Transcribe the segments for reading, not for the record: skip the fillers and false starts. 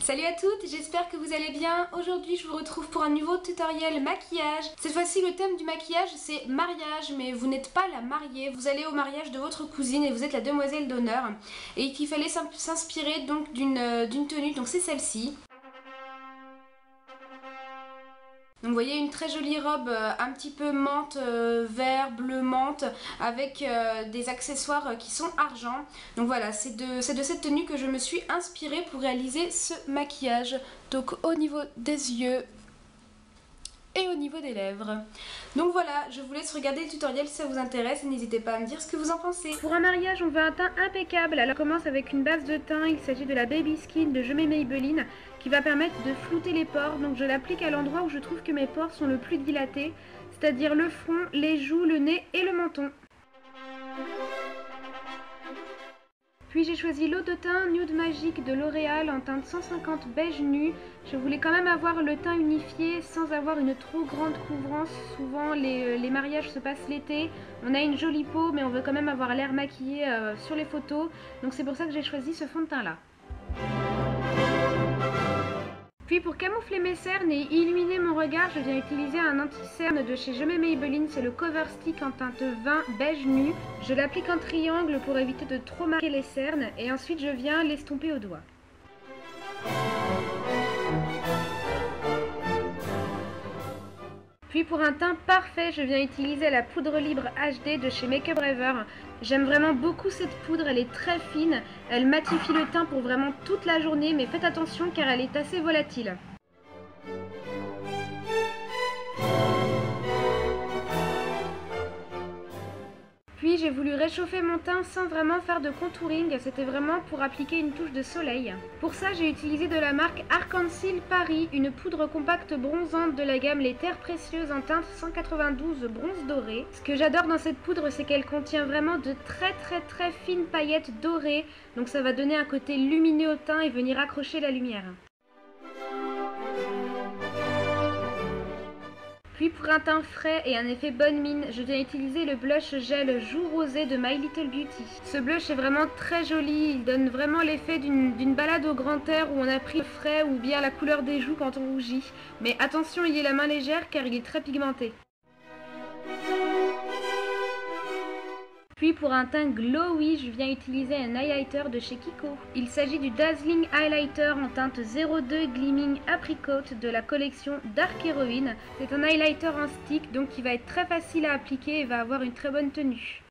Salut à toutes, j'espère que vous allez bien. Aujourd'hui je vous retrouve pour un nouveau tutoriel maquillage. Cette fois-ci le thème du maquillage c'est mariage, mais vous n'êtes pas la mariée. Vous allez au mariage de votre cousine et vous êtes la demoiselle d'honneur. Et qu'il fallait s'inspirer donc d'une tenue, donc c'est celle-ci. Donc vous voyez une très jolie robe un petit peu menthe, vert, bleu menthe, avec des accessoires qui sont argent. Donc voilà, c'est de cette tenue que je me suis inspirée pour réaliser ce maquillage. Donc au niveau des yeux et au niveau des lèvres. Donc voilà, je vous laisse regarder le tutoriel si ça vous intéresse et n'hésitez pas à me dire ce que vous en pensez. Pour un mariage, on veut un teint impeccable. Alors on commence avec une base de teint, il s'agit de la Baby Skin de Je mets Maybelline qui va permettre de flouter les pores. Donc je l'applique à l'endroit où je trouve que mes pores sont le plus dilatés, c'est-à-dire le front, les joues, le nez et le menton. Puis j'ai choisi l'eau de teint Nude Magique de L'Oréal en teinte 150 beige nu. Je voulais quand même avoir le teint unifié sans avoir une trop grande couvrance. Souvent les mariages se passent l'été, on a une jolie peau mais on veut quand même avoir l'air maquillé sur les photos. Donc c'est pour ça que j'ai choisi ce fond de teint là. Puis pour camoufler mes cernes et illuminer mon regard, je viens utiliser un anti-cerne de chez Je mets Maybelline, c'est le Cover Stick en teinte 20 beige nu. Je l'applique en triangle pour éviter de trop marquer les cernes et ensuite je viens l'estomper au doigt. Puis pour un teint parfait, je viens utiliser la poudre libre HD de chez Make Up Forever. J'aime vraiment beaucoup cette poudre, elle est très fine, elle matifie le teint pour vraiment toute la journée, mais faites attention car elle est assez volatile. Puis j'ai voulu réchauffer mon teint sans vraiment faire de contouring, c'était vraiment pour appliquer une touche de soleil. Pour ça j'ai utilisé de la marque Arc-en-Ciel Paris, une poudre compacte bronzante de la gamme Les Terres Précieuses en teinte 192 bronze doré. Ce que j'adore dans cette poudre c'est qu'elle contient vraiment de très fines paillettes dorées, donc ça va donner un côté lumineux au teint et venir accrocher la lumière. Puis pour un teint frais et un effet bonne mine, je viens utiliser le blush gel Joues Rosées de My Little Beauty. Ce blush est vraiment très joli, il donne vraiment l'effet d'une balade au grand air où on a pris le frais ou bien la couleur des joues quand on rougit. Mais attention, ayez la main légère car il est très pigmenté. Puis pour un teint glowy, je viens utiliser un highlighter de chez Kiko. Il s'agit du Dazzling Highlighter en teinte 02 Gleaming Apricot de la collection Dark Heroine. C'est un highlighter en stick donc qui va être très facile à appliquer et va avoir une très bonne tenue.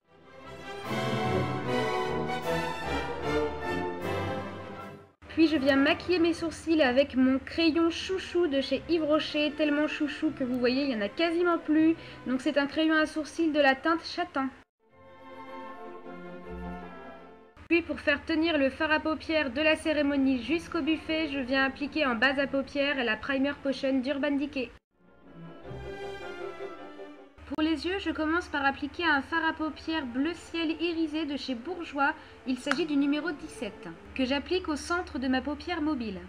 Puis je viens maquiller mes sourcils avec mon crayon chouchou de chez Yves Rocher, tellement chouchou que vous voyez il n'y en a quasiment plus. Donc c'est un crayon à sourcils de la teinte châtain. Puis pour faire tenir le fard à paupières de la cérémonie jusqu'au buffet, je viens appliquer en base à paupières la Primer Potion d'Urban Decay. Pour les yeux, je commence par appliquer un fard à paupières bleu ciel irisé de chez Bourjois. Il s'agit du numéro 17, que j'applique au centre de ma paupière mobile.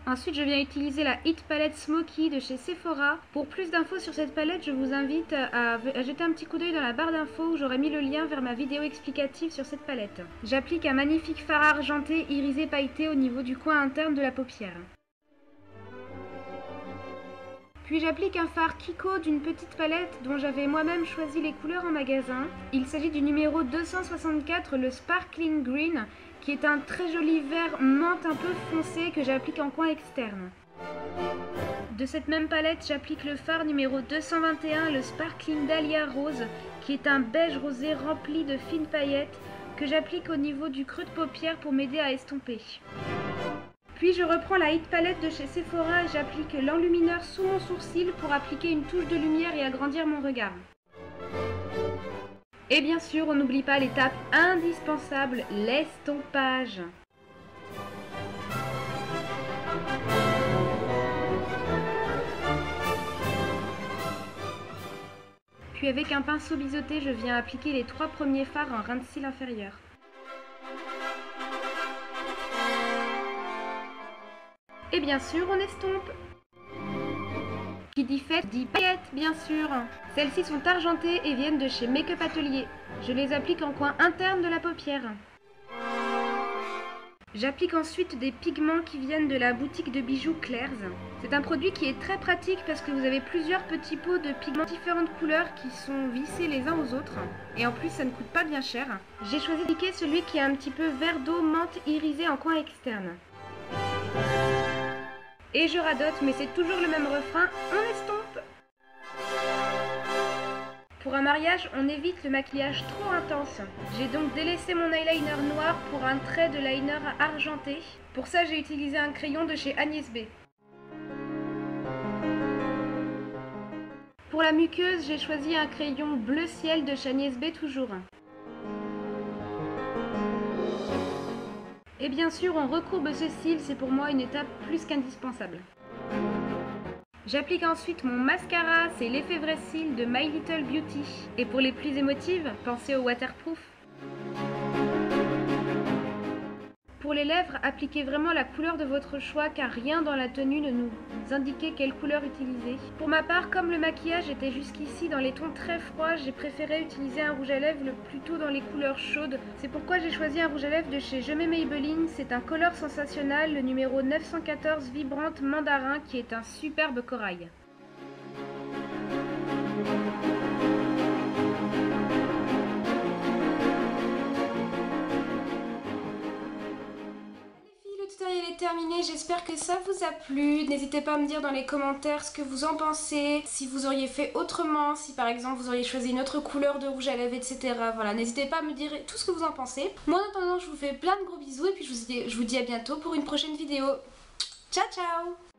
Ensuite, je viens utiliser la Hit Palette Smoky de chez Sephora. Pour plus d'infos sur cette palette, je vous invite à jeter un petit coup d'œil dans la barre d'infos où j'aurai mis le lien vers ma vidéo explicative sur cette palette. J'applique un magnifique fard argenté irisé pailleté au niveau du coin interne de la paupière. Puis j'applique un fard Kiko d'une petite palette dont j'avais moi-même choisi les couleurs en magasin. Il s'agit du numéro 264, le Sparkling Green, qui est un très joli vert menthe un peu foncé que j'applique en coin externe. De cette même palette, j'applique le fard numéro 221, le Sparkling Dahlia Rose, qui est un beige rosé rempli de fines paillettes que j'applique au niveau du creux de paupière pour m'aider à estomper. Puis je reprends la Hit Palette de chez Sephora et j'applique l'enlumineur sous mon sourcil pour appliquer une touche de lumière et agrandir mon regard. Et bien sûr, on n'oublie pas l'étape indispensable, l'estompage. Puis avec un pinceau biseauté, je viens appliquer les 3 premiers fards en rin de cils inférieur. Et bien sûr, on estompe. Qui dit fête dit paillettes, bien sûr. Celles-ci sont argentées et viennent de chez Make Up Atelier. Je les applique en coin interne de la paupière. J'applique ensuite des pigments qui viennent de la boutique de bijoux Claire's. C'est un produit qui est très pratique parce que vous avez plusieurs petits pots de pigments différentes couleurs qui sont vissés les uns aux autres. Et en plus, ça ne coûte pas bien cher. J'ai choisi d'appliquer celui qui est un petit peu vert d'eau menthe irisé en coin externe. Et je radote, mais c'est toujours le même refrain, on estompe. Pour un mariage, on évite le maquillage trop intense. J'ai donc délaissé mon eyeliner noir pour un trait de liner argenté. Pour ça, j'ai utilisé un crayon de chez Agnès B. Pour la muqueuse, j'ai choisi un crayon bleu ciel de chez Agnès B toujours. Et bien sûr, on recourbe ce cil, c'est pour moi une étape plus qu'indispensable. J'applique ensuite mon mascara, c'est l'effet vrai cils de My Little Beauty. Et pour les plus émotives, pensez au waterproof. Pour les lèvres, appliquez vraiment la couleur de votre choix car rien dans la tenue ne nous indiquait quelle couleur utiliser. Pour ma part, comme le maquillage était jusqu'ici dans les tons très froids, j'ai préféré utiliser un rouge à lèvres plutôt dans les couleurs chaudes. C'est pourquoi j'ai choisi un rouge à lèvres de chez Je mets Maybelline. C'est un Color Sensationnel, le numéro 914 Vibrante Mandarin qui est un superbe corail. Terminé, j'espère que ça vous a plu. N'hésitez pas à me dire dans les commentaires ce que vous en pensez, si vous auriez fait autrement, si par exemple vous auriez choisi une autre couleur de rouge à lèvres, etc. Voilà, n'hésitez pas à me dire tout ce que vous en pensez. Moi en attendant, je vous fais plein de gros bisous et puis je vous dis à bientôt pour une prochaine vidéo. Ciao ciao!